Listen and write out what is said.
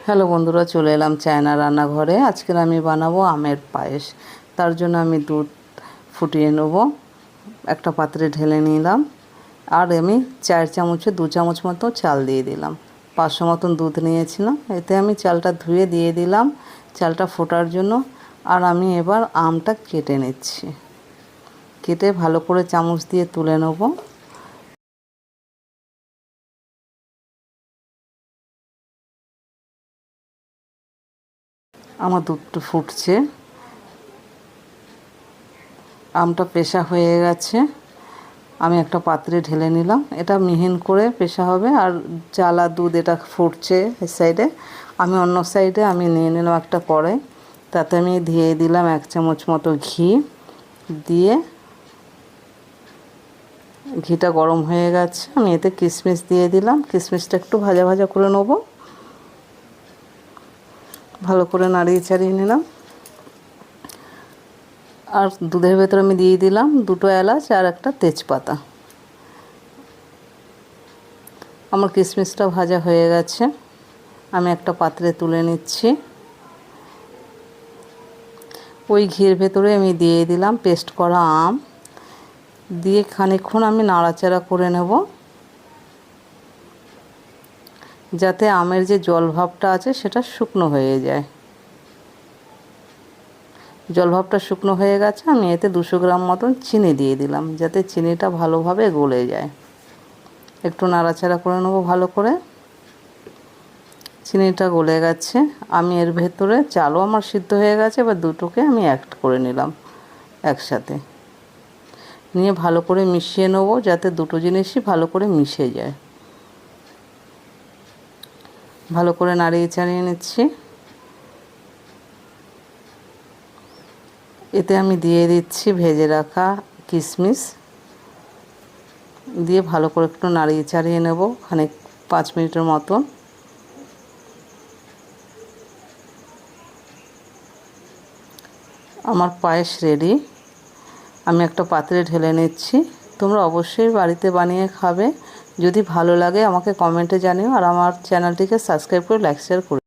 Hello বন্ধুরা, চলে এলাম চায়না রান্নাঘরে। আজকের আমি বানাবো আমের পায়েস। তার জন্য আমি দুধ ফুটিয়ে নেব, একটা পাত্রে ঢেলে নিলাম। আর আমি 4 চামচে 2 চামচ মতো চাল দিয়ে দিলাম। 500 মতন দুধ নিয়েছিলাম। এতে আমি চালটা ধুয়ে দিয়ে দিলাম চালটা ফোটার জন্য। আর আমি এবার আমটা কেটে নিচ্ছি, কেটে ভালো করে চামচ দিয়ে তুলে নেব। আমার দুধটা ফুটছে, আমটা পেশা হয়ে গেছে। আমি একটা পাত্রে ঢেলে নিলাম। এটা মিহিন করে পেশা হবে। আর চাল আর দুধ এটা ফুটছে এই সাইডে। আমি অন্য সাইডে আমি নিয়ে নিলাম একটা কড়াই। তাতে আমি দিয়ে দিলাম 1 চামচ মতো ঘি। দিয়ে ঘিটা গরম হয়ে গেছে, আমি এতে কিশমিশ দিয়ে দিলাম। কিশমিশটা একটু ভাজা ভাজা করে নেব। ভালো করে নাড়িয়ে চাড়িয়ে নিলাম। আর দুধের ভেতরে আমি দিয়ে দিলাম 2টো এলাচ আর একটা তেজপাতা। আমার কিশমিশটা ভাজা হয়ে গেছে, আমি একটা পাত্রে তুলে নিচ্ছি। ওই ঘির ভেতরে আমি দিয়ে দিলাম পেস্ট করা আম। দিয়ে খানিকক্ষণ আমি নাড়াচাড়া করে নেব, যাতে আমের যে জল ভাবটা আছে সেটা শুকনো হয়ে যায়। জল ভাবটা শুকনো হয়ে গেছে। আমি এতে 200 গ্রাম মতন চিনি দিয়ে দিলাম, যাতে চিনিটা ভালোভাবে গলে যায়। একটু নাড়াচাড়া করে নেব ভালো করে। চিনিটা গলে গেছে। আমি এর ভেতরে চালও আমার সিদ্ধ হয়ে গেছে। এবার দুটোকে আমি অ্যাড করে নিলাম একসাথে। নিয়ে ভালো করে মিশিয়ে নেব, যাতে দুটো জিনিসই ভালো করে মিশে যায়। ভালো করে নাড়িয়ে চাড়িয়ে নিচ্ছি। এতে আমি দিয়ে দিচ্ছি ভেজে রাখা কিশমিশ। দিয়ে ভালো করে একটু নাড়িয়ে চাড়িয়ে নেব খানিক 5 মিনিটের মতো। আমার পায়েস রেডি। আমি একটা পাত্রে ঢেলে নিচ্ছি। তোমরা অবশ্যই বাড়িতে বানিয়ে খাবে। যদি ভালো লাগে আমাকে কমেন্টে জানিও। আর আমার চ্যানেলটিকে সাবস্ক্রাইব করে লাইক শেয়ার করে